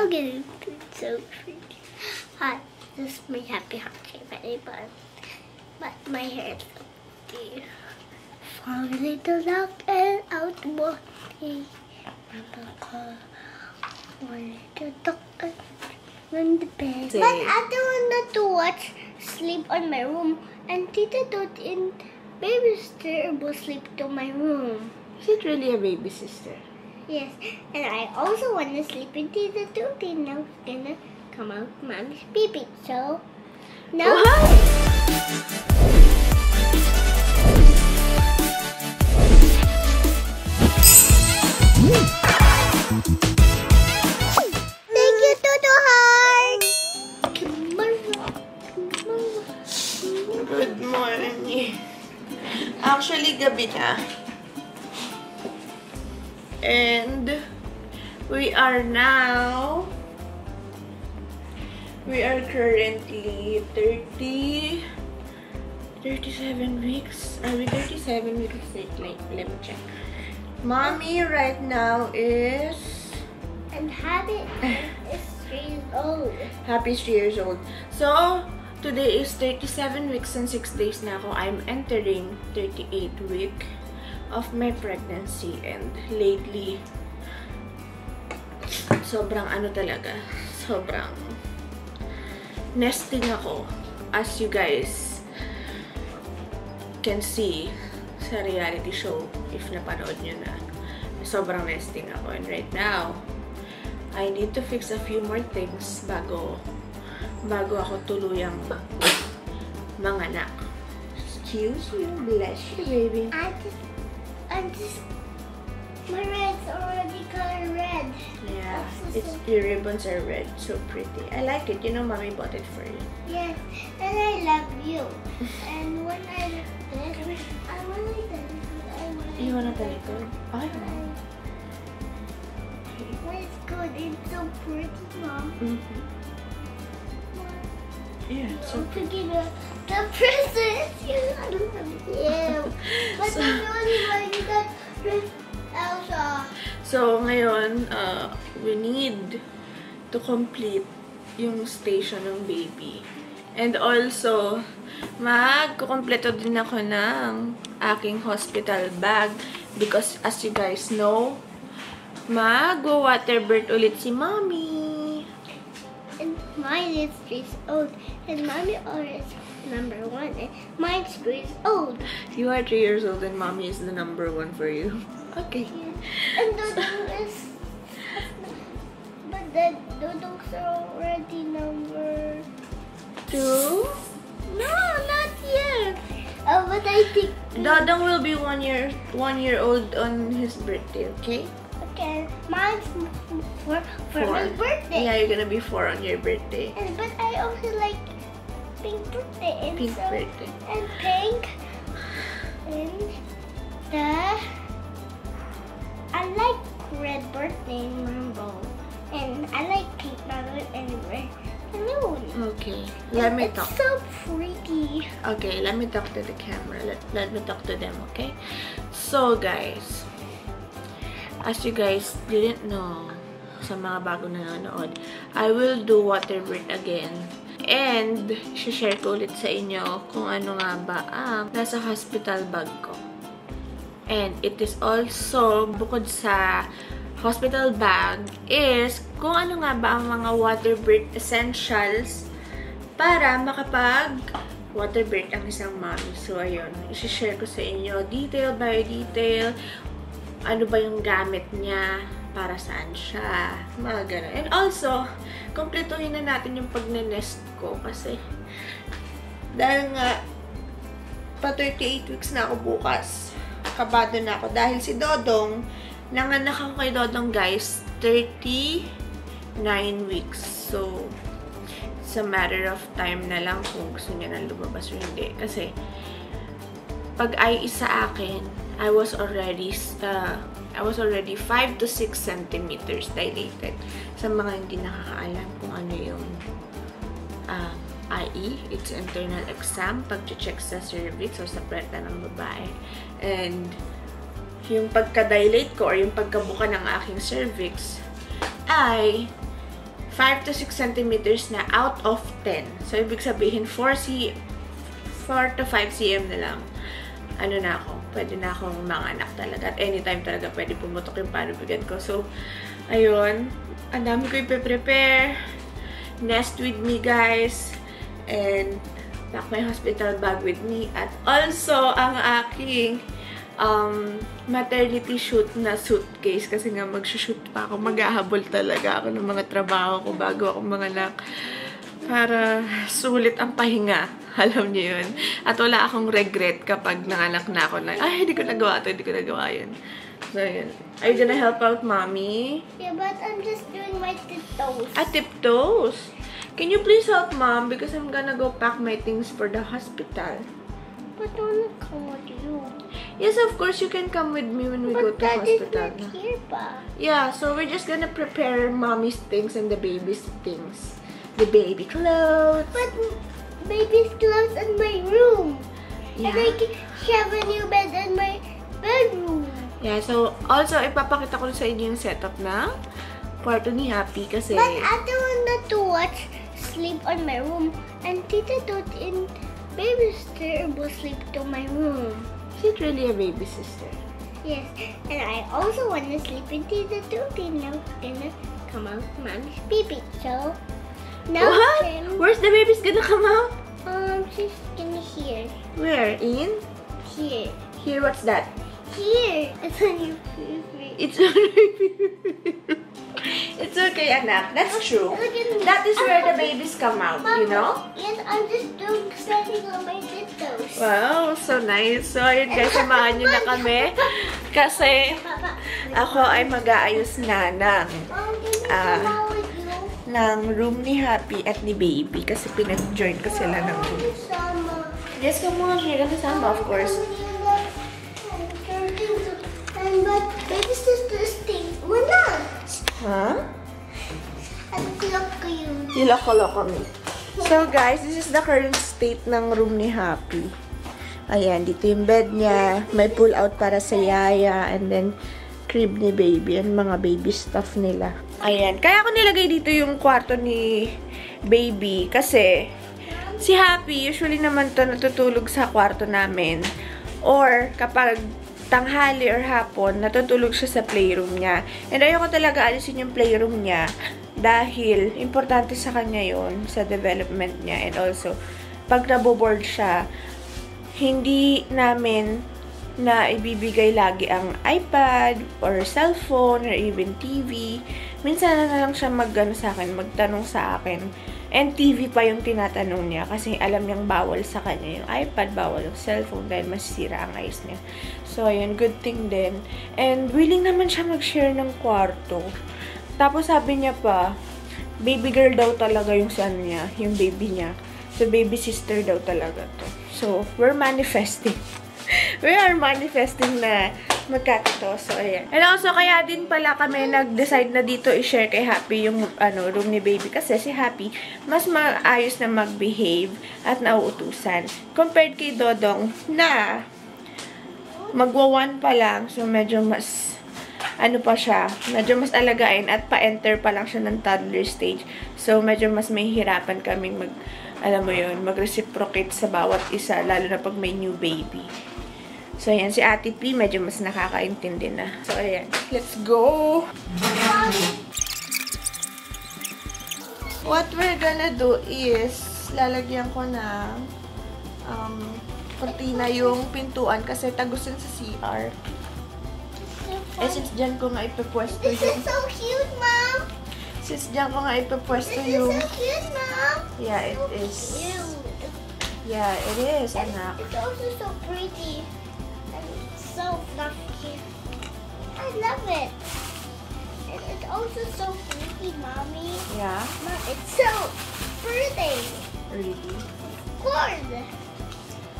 look at it. It's so pretty. Hi, this is my happy heart shape bun. But my hair is so pretty. From little duck and out walking. One little duck on the bed. But I don't want to watch sleep on my room. And Tita Dot and baby sister will sleep to my room. Is it really a baby sister? Yes, and I also want to sleep in Tita Dot and now it's gonna come out Mommy's baby. So now. Thank you, Toto Heart. Good morning. Actually, gabi na. And we are currently 37 weeks. Are we 37 weeks? Let me check. Mommy right now is... And Happy is 3 years old. Happy is 3 years old. So, today is 37 weeks and 6 days na ako. I'm entering 38th week of my pregnancy, and lately sobrang nesting ako, as you guys can see sa reality show if napanood nyo na. Sobrang nesting ako, and right now I need to fix a few more things bago ako tuluyang manganak. Excuse you, bless you, baby. My red's already color red. Yeah, your ribbons are red, so pretty. I like it. You know, Mommy bought it for you. Yes, and I love you. And when I look this, I want to tell you. You want to tell it? I know. It's good. It's so pretty, Mom. Yeah, so pretty. The presents. I love you. But so, the only one you got Elsa. So, ngayon, we need to complete yung station ng baby. And also, magkukompleto din ako ng aking hospital bag. Because, as you guys know, mag-water birth ulit si Mommy. And mine is 3 years old. And Mommy is number 1. And mine's 3 years old. You are 3 years old and Mommy is the number 1 for you. Okay. And Dodong is... But the Dodongs are already number 2? No, not yet. But I think... Dodong will be 1 year old on his birthday, okay? Okay. Mine's for my birthday. Yeah, you're gonna be 4 on your birthday. But I also like pink birthday. And pink birthday. And pink. And I like red birthday and rainbow. And I like pink balloon and red balloon. Okay, let me talk. It's so pretty. Okay, let me talk to the camera. Let me talk to them, okay? So, guys, as you guys didn't know, sa mga bago nanonood, I will do water birth again. And, share ko ulit sa inyo kung ano nga ba ang nasa hospital bag ko. And it is also, bukod sa hospital bag, is kung ano nga ba ang mga water birth essentials para makapag water birth ang isang mommy. So, ayun. I-share ko sa inyo detail by detail. Ano ba yung gamit niya? Para saan siya? Mga ganun. And also, kumpletuhin na natin yung pag-nest ko kasi dahil nga pa 38 weeks na ako bukas. Kabado na ako dahil si Dodong, nanganak ako kay Dodong, guys, 39 weeks. So, it's a matter of time na lang kung gusto niya na lumabas o hindi. Kasi, pag ay isa akin, I was already 5 to 6 centimeters dilated. Sa mga hindi nakakaalam kung ano yung IE, it's internal exam, pag-check sa cervix o sa preta ng babae. And yung pagka-dilate ko or yung pagkabuka ng aking cervix ay 5 to 6 centimeters na out of 10. So, ibig sabihin, 4 to 5 cm na lang. Ano na ako, pwede na akong manganak talaga. At anytime talaga pwede pumutok yung panubigan ko. So, ayun. Ang dami ko ipe-prepare. Nest with me, guys. And, pack my hospital bag with me. At also, ang aking maternity shoot na suitcase. Kasi nga, mag-shoot pa ako. Maghahabol talaga ako ng mga trabaho ko bago ako manganak. Para sulit ang pahinga. Alam niyo yun. At wala akong regret kapag nanganak na ako na, ay, hindi ko nagawa ito, hindi ko nagawa yun. So, yun. Are you gonna help out mommy? Yeah, but I'm just doing my tiptoes. Tiptoes? Can you please help mom? Because I'm gonna go pack my things for the hospital. But I wanna come with you. Yes, of course, you can come with me when we go to hospital. But Dad is not here, Pa. Yeah, so we're just gonna prepare mommy's things and the baby's things. The baby clothes. But baby's clothes in my room. Yeah. And I can have a new bed in my bedroom. Yeah, so also ipapakita ko sa inyo yung setup na kwarto ni Happy kasi... But I don't want to watch sleep on my room. And Tita Dot and baby sister will sleep to my room. Is it really a baby sister? Yes, and I also want to sleep in Tita Dot and now gonna come out Mommy's baby. So now What? Where's the baby's gonna come out? She's gonna here. Where? In? Here. Here, what's that? Here. It's on your baby. It's on It's okay, anak. That's true. That is where the babies come out, you know? Yes, I'm just doing setting on my tiptoes. Wow, so nice. So, ayun guys, samahan nyo na kami. Kasi, ako ay mag-aayos na Mom, can you come out with you? ng room ni Happy at ni Baby. Kasi pinag-join ko sila ng room. Sama. Yes, come on. You're gonna sama, of course. And but baby sister stinks. Wala. Huh? Ang lock ko yun. Niloko-loko me. So guys, this is the current state ng room ni Happy. Ayan, dito yung bed niya. May pull out para sa yaya. And then, crib ni Baby. Yung mga baby stuff nila. Ayan. Kaya ako nilagay dito yung kwarto ni Baby. Kasi, si Happy, usually naman to natutulog sa kwarto namin. Or, kapag tanghali or hapon, natutulog siya sa playroom niya. And ayoko talaga alisin yung playroom niya dahil importante sa kanya yon sa development niya. And also, pag naboboard siya, hindi namin na ibibigay lagi ang iPad or cellphone or even TV. Minsan na lang siya magtanong sa akin. And TV pa yung tinatanong niya kasi alam niyang bawal sa kanya yung iPad, bawal yung cellphone dahil masisira ang eyes niya. So, ayun, good thing din. And willing naman siya mag-share ng kwarto. Tapos sabi niya pa, baby girl daw talaga yung son niya, yung baby niya. So, baby sister daw talaga to. So, we're manifesting. We are manifesting na magkakito. So, ayan. And also, kaya din pala kami nag-decide na dito i-share kay Happy yung room ni Baby. Kasi si Happy, mas maayos na mag-behave at nauutusan. Compared kay Dodong na magwa-1 pa lang. So, medyo mas pa siya. Medyo mas alagain at pa-enter pa lang siya ng toddler stage. So, medyo mas may hirapan kaming mag-reciprocate sa bawat isa. Lalo na pag may new baby. So, ayan. Si Ate P, medyo mas nakakaintindi na. So, ayan. Let's go! What we're gonna do is, lalagyan ko na kortina yung pintuan kasi tagusin sa CR. Eh, since dyan ko nga ipapwesto yung... This is so cute, Mom! Since dyan ko nga ipapwesto This yung... is so cute, Mom! Yeah, it is. Cute. Yeah, it is, anak. It's also so pretty. And so fluffy. I love it. And it's also so pretty, Mommy. Yeah? Mom, it's so pretty. Really? Of course.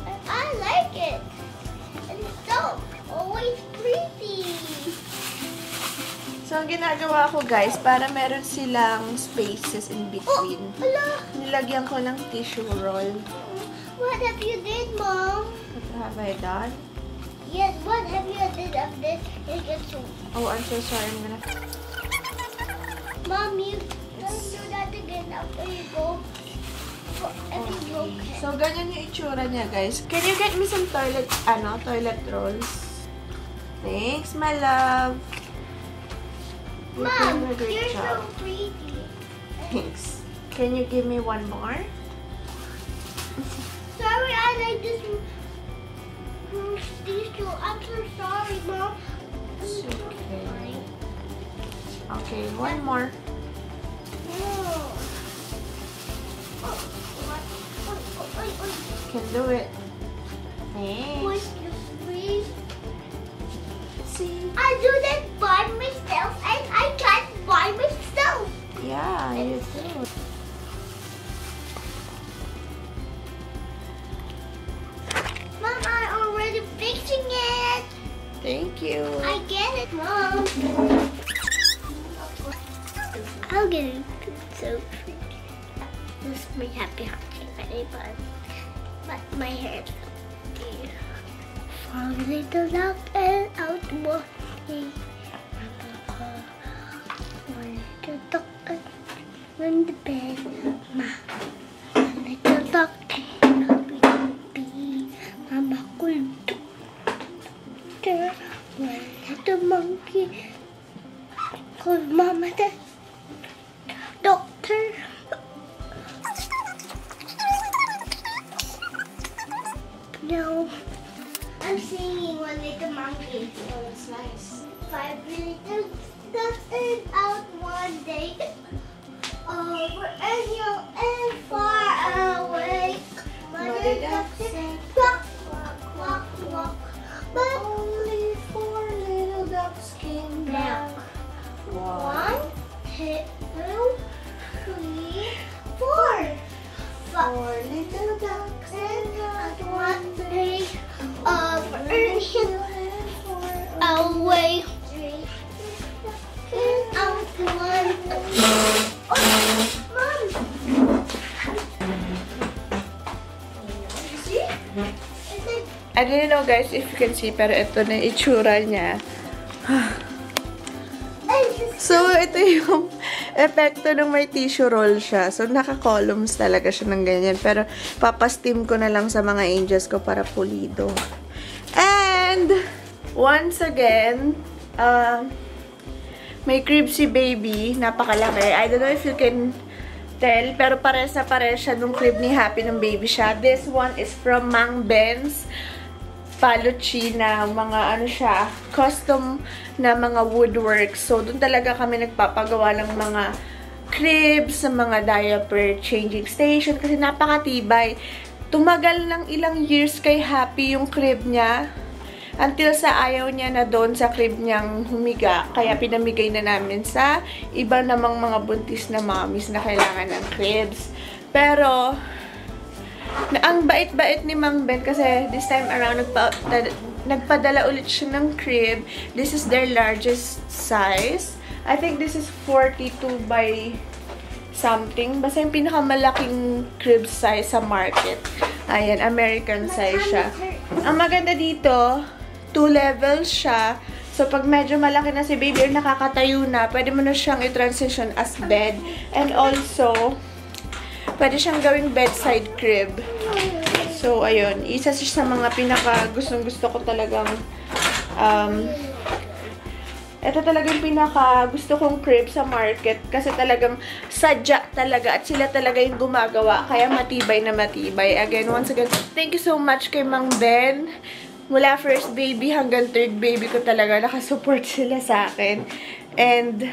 And I like it. And it's so always pretty. So, ang ginagawa ko, guys, para meron silang spaces in between, Ala. nilagyan ko ng tissue roll. What have you did, Mom? What have I done? Yes, what have you did of this? It gets so... Oh, I'm so sorry. I'm gonna... Mom, you do that again after you go. Okay. So, ganyan yung itsura niya, guys. Can you get me some toilet rolls? Thanks, my love. Mom, You're doing a you're great so job. pretty. Thanks. Can you give me one more? Sorry, I like this tissue. I'm so sorry, Mom. It's okay. Okay, one more. No. Can do it. Would Thanks. you please? See? I do that by myself and I can't by myself. Yeah, you do. Mom, I'm already fixing it. Thank you. I get it, Mom. I'll get it. It's so pretty. This is my happy heart shape at a bun. But my hair is so pretty. From little dog and out walking. One little dog on the bed. One little dog and be Mama could doctor. One little monkey called Mama the doctor. No. I'm singing One Little Monkey. Oh, that's nice. 5 little ducks and out one day. Over and young and far away. Mother duck said, quack, quack, quack, quack. But Only 4 little ducks came now, back. 1, 2, 3, 4. 4 little ducks And and out one day. Over and away. And out one. Oh, Mom! You see? It's like, I didn't know, guys, if you can see, pero ito na yung itsura niya. So, ito yung epekto ng may tissue roll siya. So, naka-columns talaga siya ng ganyan. Pero, papasteam ko na lang sa mga angels ko para pulido. And, once again, may crib si baby. Napakalaki. I don't know if you can tell, pero pares na pares siya nung crib ni Happy nung baby siya. This one is from Mang Ben's Paluchi na mga ano siya, custom na mga woodwork. So, doon talaga kami nagpapagawa ng mga cribs, sa mga diaper changing station kasi napakatibay. Tumagal ng ilang years kay Happy yung crib niya until sa ayaw niya na doon sa crib niyang humiga. Kaya pinamigay na namin sa iba namang mga buntis na mommies na kailangan ng cribs. Pero, ang bait-bait ni Mang Ben kasi this time around nagpadala ulit siya ng crib. This is their largest size. I think this is 42 by something. Basta yung pinakamalaking crib size sa market. Ayan, American size siya. Ang maganda dito, 2 levels siya. So, pag medyo malaki na si baby or nakakatayo na, pwede mo na siyang i-transition as bed. And also, pwede siyang gawing bedside crib. So, ayun. Isa siya sa mga pinaka gustong-gusto ko talagang ito talaga yung pinaka gusto kong crib sa market kasi talagang sadya talaga at sila talaga yung gumagawa. Kaya matibay na matibay. Again, once again, thank you so much kay Mang Ben. Mula first baby hanggang third baby ko talaga nakasupport sila sa akin. And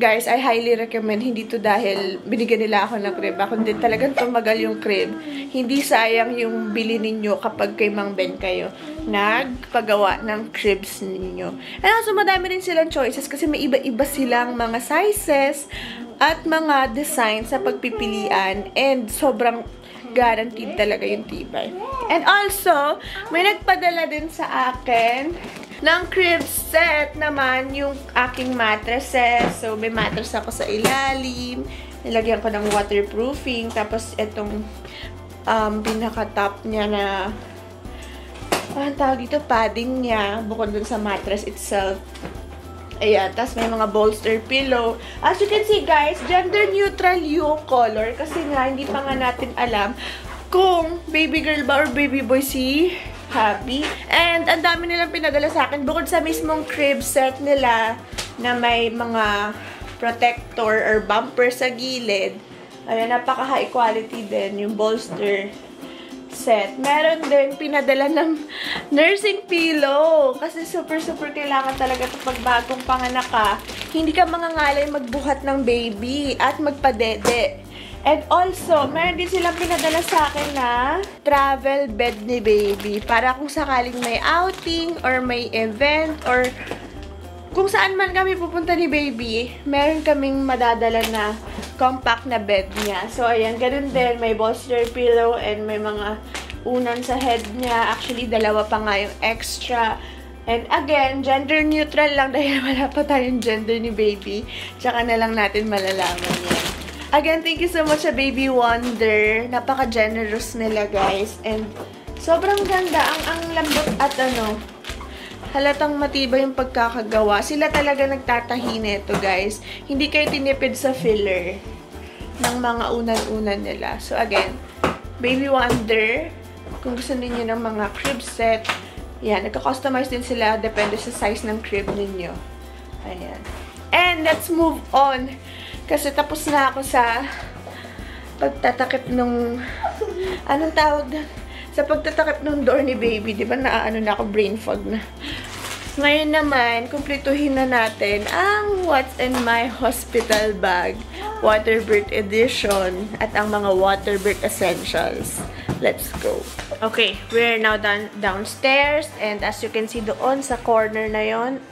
guys, I highly recommend, hindi to dahil binigyan nila ako ng crib. Ako din talagang tumagal yung crib. Hindi sayang yung bili ninyo kapag kay Mang Ben kayo nagpagawa ng cribs ninyo. And also, madami rin silang choices kasi may iba-iba silang mga sizes at mga designs sa pagpipilian. And sobrang guaranteed talaga yung tibay. And also, may nagpadala din sa akin ng crib set naman yung aking mattresses. So, may mattress ako sa ilalim. Nilagyan ko ng waterproofing. Tapos, itong pinaka-top niya na tawag dito, padding niya. Bukod dun sa mattress itself. Ayan, tas may mga bolster pillow. As you can see guys, gender neutral yung color kasi nga hindi pa nga natin alam kung baby girl ba or baby boy si Happy. And ang dami nilang pinadala sa akin bukod sa mismong crib set nila na may mga protector or bumper sa gilid. Ayan, napaka high quality din yung bolster set. Meron din pinadala ng nursing pillow. Kasi super kailangan talaga ito pag bagong panganak ka. Hindi ka mangangalay magbuhat ng baby at magpadede. And also, meron din silang pinadala sa akin na travel bed ni baby. Para kung sakaling may outing or may event or kung saan man kami pupunta ni baby, meron kaming madadala na compact na bed niya. So, ayan, ganun din. May bolster pillow and may mga unan sa head niya. Actually, dalawa pa nga yung extra. And again, gender neutral lang dahil wala pa tayong gender ni baby. Tsaka na lang natin malalaman yan. Again, thank you so much sa Baby Wonder. Napaka-generous nila, guys. And sobrang ganda. Ang lambot at halatang matibay yung pagkakagawa. Sila talaga nagtatahi nito, guys. Hindi kayo tinipid sa filler ng mga unan-unan nila. So, again, Baby Wonder, kung gusto niyo ng mga crib set, yan, nagka-customize din sila. Depende sa size ng crib ninyo. Ayan. And, let's move on. Kasi tapos na ako sa pagtatakip nung, anong tawag na? Sa pagtatakip ng door ni baby, di ba naaano na ako, brain fog na. Ngayon naman, kumpletuhin na natin ang What's in My Hospital Bag Waterbird Edition at ang mga Waterbird Essentials. Let's go. Okay, we're now downstairs and as you can see doon sa corner na yon,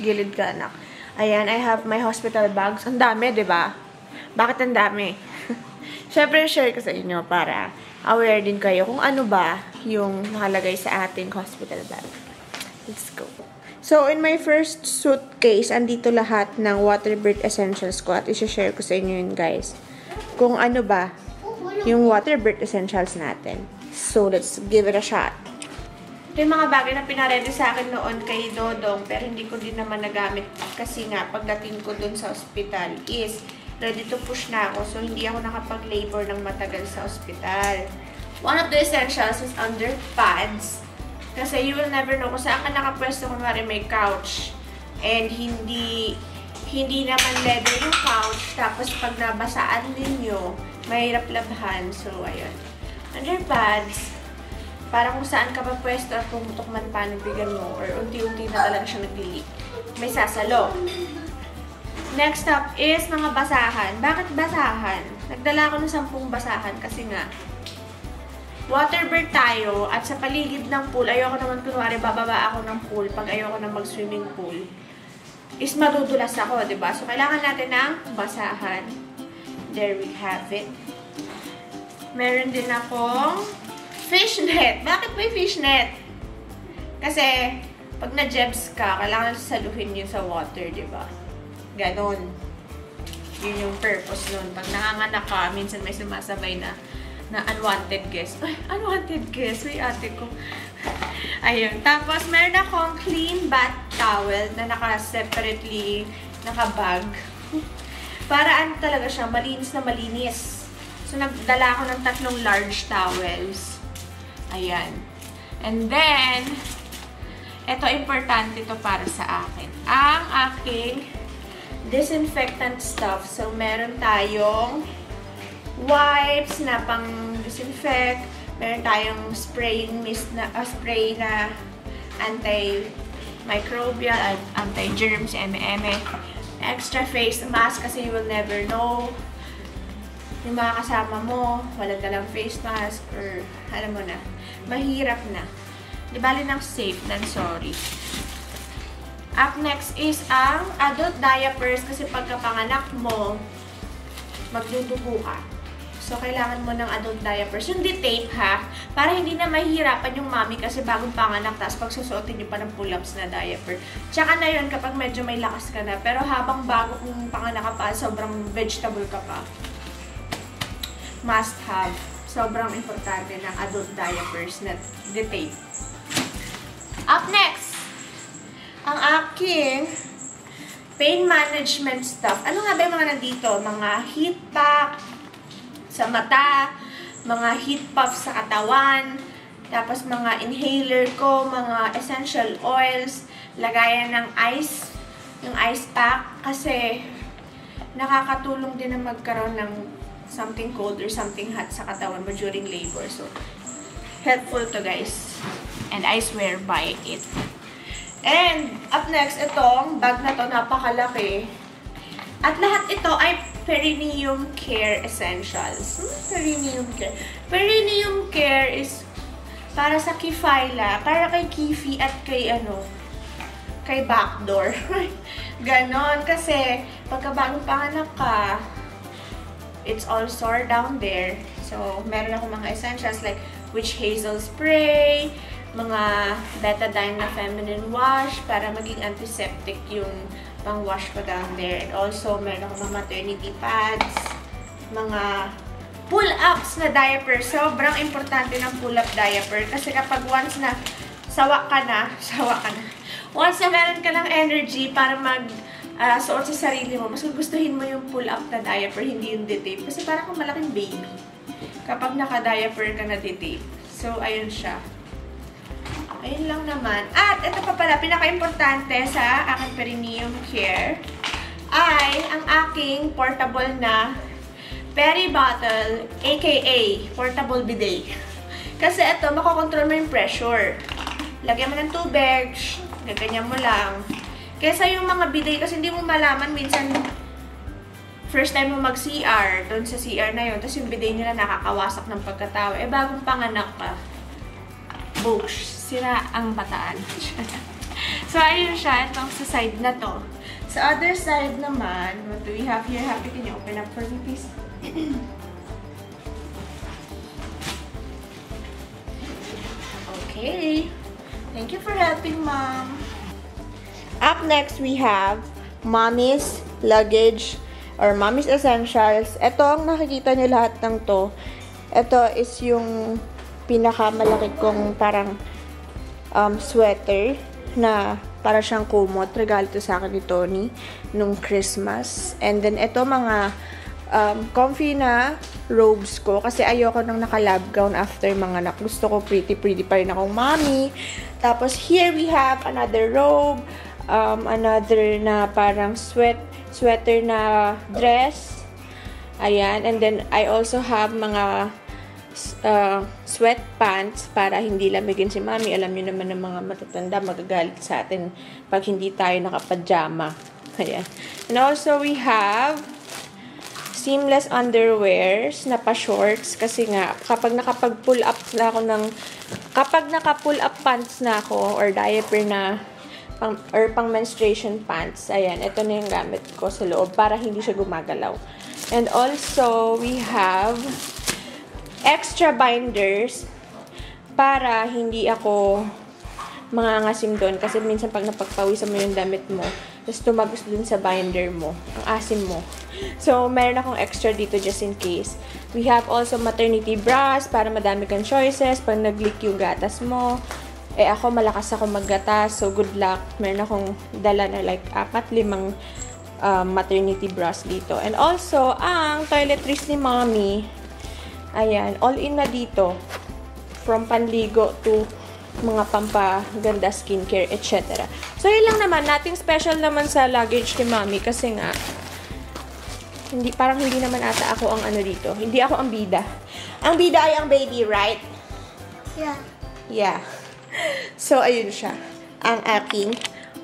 gilid ka anak. Ayan, I have my hospital bags. Ang dami, di ba? Bakit ang dami? Siyempre, share ko sa inyo para aware din kayo kung ano ba yung nakalagay sa ating hospital bag. Let's go. So, in my first suitcase, andito lahat ng Waterbird Essentials ko at isi-share ko sa inyo yun, guys. Kung ano ba yung Waterbird Essentials natin. So, let's give it a shot. Ito yung mga bagay na pinaredy sa akin noon kay Dodong, pero hindi ko din naman nagamit kasi nga, pagdating ko dun sa hospital is ready to push na ako. So, hindi ako nakapag-labor ng matagal sa hospital. One of the essentials is under pads. Kasi you will never know kung saan ka nakapwesto kung may couch. And hindi naman leather yung couch. Tapos, pag nabasaan ninyo, mahirap labhan. So, ayun. Under pads, para kung saan ka pa pwesto at pumutok man panabigan mo or unti-unti na talaga siya nag-delete. May sasalo. Next up is mga basahan. Bakit basahan? Nagdala ako ng 10 basahan kasi nga waterbird tayo at sa paligid ng pool, ayoko naman kunwari bababa ako ng pool pag ayoko na mag-swimming pool. Is madudulas ako, diba? So, kailangan natin ng basahan. There we have it. Meron din akong fishnet. Bakit may fishnet? Kasi, pag na-jebs ka, kailangan saluhin yun sa water, diba? Ganon. Yun yung purpose nun. Pag nanganganak ka, minsan may sumasabay na unwanted guest. Ay, unwanted guest. May ate ko. Ayun. Tapos, meron akong clean bath towel na naka-separately, naka-bag. Para ano talaga siya, malinis na malinis. So, nagdala ako ng 3 large towels. Ayan. And then, ito, importante to para sa akin. Ang aking disinfectant stuff. So, meron tayong wipes na pang-disinfect. Meron tayong spraying mist na, spray na anti-microbial at anti-germs, eme-eme. Extra face mask kasi you will never know. Yung mga kasama mo, walang dalang face mask or alam mo na, mahirap na. Di bali ng safe, nan sorry. Up next is ang adult diapers kasi pagkapanganak mo, magdudugo ka. So, kailangan mo ng adult diapers. Yung tape ha, para hindi na mahihirapan yung mommy kasi bagong panganak, tapos pagsusuotin nyo pa ng pull-ups na diaper. Tsaka na yun kapag medyo may lakas ka na. Pero habang bago kung panganak ka pa, sobrang vegetable ka pa. Must have. Sobrang importante ng adult diapers na tape. Up next, ang aking pain management stuff. Ano nga ba yung mga nandito? Mga heat pack sa mata, mga heat puff sa katawan, tapos mga inhaler ko, mga essential oils, lagayan ng ice, yung ice pack, kasi nakakatulong din na magkaroon ng something cold or something hot sa katawan mo during labor. So, helpful to guys. And I swear by it. And, up next, itong bag na to, napakalaki. At lahat ito ay Perineum Care Essentials. Perineum Care. Perineum Care is para sa Kifila, para kay Kifi at kay kay Backdoor. Ganon. Kasi, pagka bagong panganak ka, it's all sore down there. So, meron ako mga essentials like witch hazel spray, mga betadine na feminine wash para maging antiseptic yung pang-wash ko down there. And also, meron ako mga maternity pads, mga pull-ups na diaper. Sobrang importante ng pull-up diaper kasi kapag once na sawa ka na, once na meron ka ng energy para suot sa sarili mo, mas gugustuhin mo yung pull-up na diaper, hindi yung detape. Kasi parang kung malaking baby kapag naka-diaper ka na detape. So, ayun siya. Ayun lang naman. At ito pa pala, pinaka-importante sa aking Perineum Care ay ang aking portable na Peri Bottle, aka portable bidet. Kasi ito, makokontrol mo yung pressure. Lagyan mo ng tubig, gaganyan mo lang. Kesa yung mga bidet, kasi hindi mo malaman, minsan, first time mo mag-CR, doon sa CR na yun, tapos yung bidet nila nakakawasak ng pagkatawa. Eh, bagong panganak ka, boosh, sira ang bataan. So, ayun siya, itong sa side na to. Sa other side naman, what do we have here? Happy, can you open up for me, please? Okay. Thank you for helping, Mom. Up next, we have Mommy's Luggage or Mommy's Essentials. Ito, ang nakikita nyo lahat ng to. Ito is yung pinakamalaki kong parang sweater na para siyang kumot. Regalo to sa akin ni Tony nung Christmas. And then, ito mga comfy na robes ko. Kasi ayoko nang naka-lab gown after mga anak. Gusto ko pretty pa rin akong mommy. Tapos, here we have another robe. Another na parang sweater na dress. Ayan. And then, I also have mga sweatpants para hindi lamigin si mommy. Alam niyo naman ng mga matatanda, magagalit sa atin pag hindi tayo nakapajama. Ayan. And also, we have seamless underwears na pa-shorts kasi nga, kapag nakapag-pull up na ako kapag naka-pull up pants na ako or diaper na pang menstruation pants, ayan, ito na yung gamit ko sa loob para hindi siya gumagalaw. And also, we have extra binders para hindi ako mangangasim doon kasi minsan pag napagpawisan mo yung damit mo, tapos tumagos dun sa binder mo, ang asim mo. So, meron akong extra dito just in case. We have also maternity bras para madami kang choices pag nag-leak yung gatas mo. Eh, ako, malakas ako maggatas, so good luck. Meron akong dala na like 4-5 maternity bras dito. And also, ang toiletries ni mommy, ayan, all in na dito. From panligo to mga pampaganda skincare, etc. So, yun lang naman. Nating special naman sa luggage ni mommy kasi nga, parang hindi naman ata ako ang ano dito. Hindi ako ang bida. Ang bida ay ang baby, right? Yeah. Yeah. So, ayun siya. Ang aking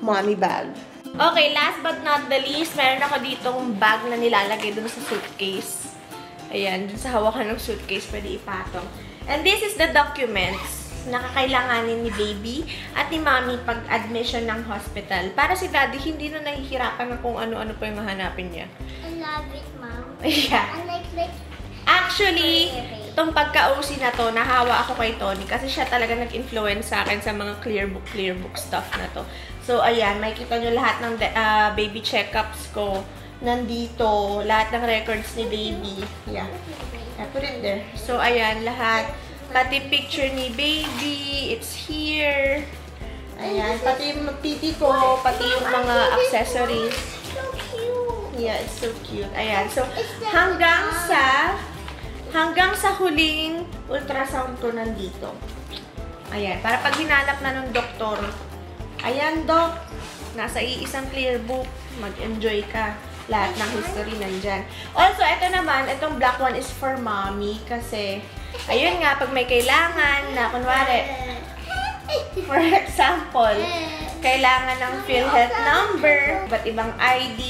mommy bag. Okay, last but not the least, meron ako ditong bag na nilalagay dun sa suitcase. Ayan, dun sa hawakan ng suitcase, pwede ipatong. And this is the documents na kakailanganin ni baby at ni mommy pag admission ng hospital. Para si daddy, hindi na nahihirapan na kung ano-ano pa yung hahanapin niya. I love it, Mom. Yeah. I like it. Actually, itong pagka-OC na to, nahawa ako kay Tony kasi siya talaga nag-influence sa akin sa mga clear book stuff na to. So, ayan, makikita nyo lahat ng baby checkups ko nandito. Lahat ng records ni baby. Yeah. I put it there. So, ayan, lahat. Pati picture ni baby. It's here. Ayan, pati yung PT ko, pati yung mga accessories. Yeah, it's so cute. Ayan. So, hanggang sa huling ultrasound ko nandito. Ayan. Para pag hinanap na ng doktor, ayan, Doc, nasa iisang clear book. Mag-enjoy ka. Lahat ng history nandyan. Also, ito naman, itong black one is for mommy kasi, ayun nga, pag may kailangan na, kunwari, for example, kailangan ng PhilHealth number, iba't ibang ID.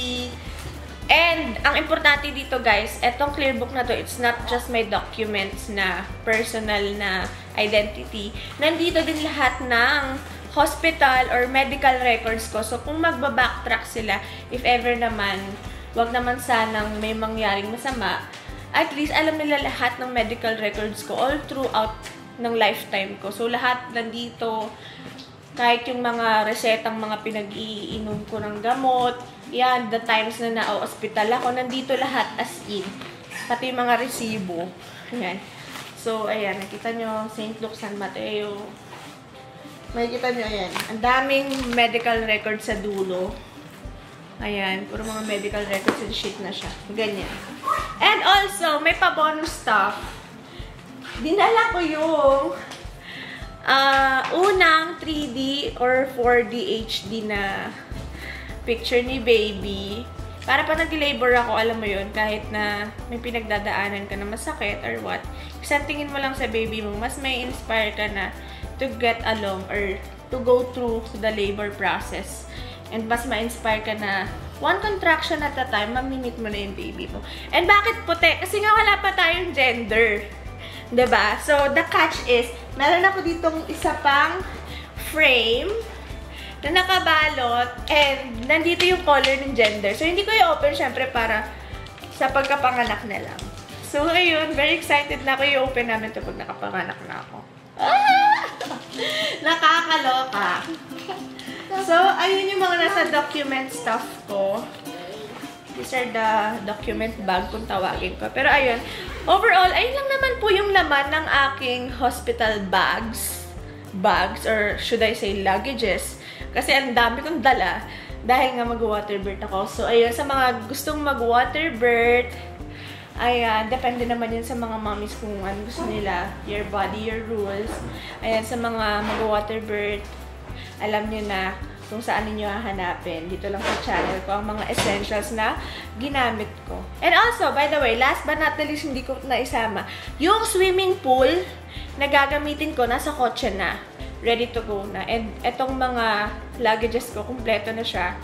And, ang importante dito guys, etong clear book na to, it's not just my documents na personal na identity. Nandito din lahat ng hospital or medical records ko. So, kung magbabacktrack sila, if ever naman, wag naman sanang may mangyaring masama, at least alam nila lahat ng medical records ko all throughout ng lifetime ko. So, lahat nandito, kahit yung mga resetang mga pinag-iinom ko ng gamot, yan, the times na na-hospital ako, nandito lahat as in. Pati mga resibo. Ayan. So, ayan, nakita nyo, St. Luke, San Mateo. Makikita nyo, ayan. Ang daming medical records sa dulo. Ayan, puro mga medical records and shit na siya. Ganyan. And also, may pa-bonus stuff. Dinala ko yung unang 3D or 4D HD na picture ni baby. Para pa nag-labor ako, alam mo yun, kahit na may pinagdadaanan ka na masakit or what, isang tingin mo lang sa baby mo, mas may inspire ka na to get along or to go through the labor process. And mas ma-inspire ka na one contraction at a time, mamimit mo na yung baby mo. And bakit puti? Kasi nga wala pa tayong gender. Diba? So, the catch is, meron ako ditong isa pang frame na nakabalot and nandito yung color ng gender. So, hindi ko i-open syempre para sa pagkapanganak na lang. So, ayun, very excited na ako i-open namin ito pag nakapanganak na ako. Nakakaloka. So, ayun yung mga nasa document stuff ko. These are the document bag kung tawagin ko. Pero ayun, overall, ayun lang naman po yung laman ng aking hospital bags. Bags, or should I say luggages. Kasi ang dami kong dala dahil nga mag-water birth ako. So, ayun, sa mga gustong mag-water birth, ayan, depende naman yun sa mga mommies kung ano gusto nila. Your body, your rules. Ayan, sa mga mag-water birth, alam nyo na kung saan ninyo hahanapin. Dito lang sa channel ko ang mga essentials na ginamit ko. And also, by the way, last but not the least, hindi ko naisama. Yung swimming pool na gagamitin ko, nasa kotse na. Ready to go na. And etong mga luggages ko, kumpleto na siya.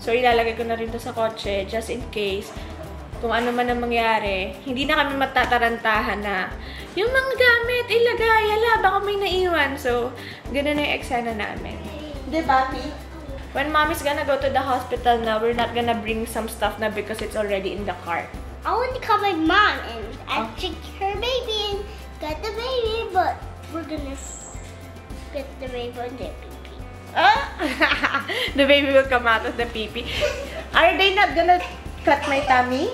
So, ilalagay ko na rin to sa kotse just in case kung ano man ang mangyari, hindi na kami matatarantahan na yung mga gamit, ilagay, hala, baka may naiwan. So, gano'n na yung eksena namin. Diba, Pi? When mommy's gonna go to the hospital now, we're not gonna bring some stuff na because it's already in the car. I want to call my mom and I check her baby and got the baby, but we're gonna get the baby on the pee-pee. The baby will come out of the pee-pee. Are they not gonna cut my tummy?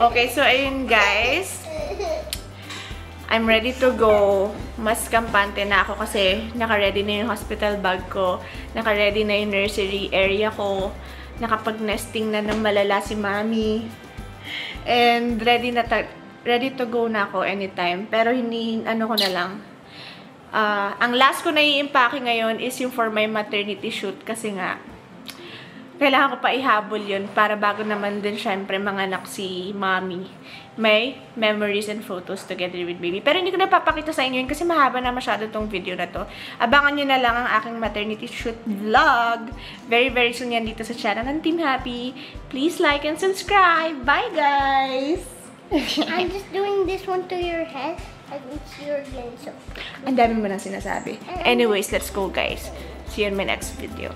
Okay, so ayun guys. I'm ready to go. Mas kampante na ako kasi naka-ready na yung hospital bag ko. Naka-ready na yung nursery area ko. Nakapag-nesting na ng malala si mommy. And ready to go na ako anytime. Pero ano ko na lang. Ang last ko na i-impake ngayon is yung for my maternity shoot kasi nga kailangan ko pa ihabol yun para bago naman din syempre manganak si mommy. May memories and photos together with baby. Pero hindi ko napapakita sa inyo yun kasi mahaba na masyado tong video na to. Abangan nyo na lang ang aking maternity shoot vlog. Very, very soon yan dito sa channel ng Team Happy. Please like and subscribe. Bye, guys! I'm just doing this one to your head. I can see your lens. Ang dami mo nang sinasabi. Anyways, let's go, guys. See you in my next video.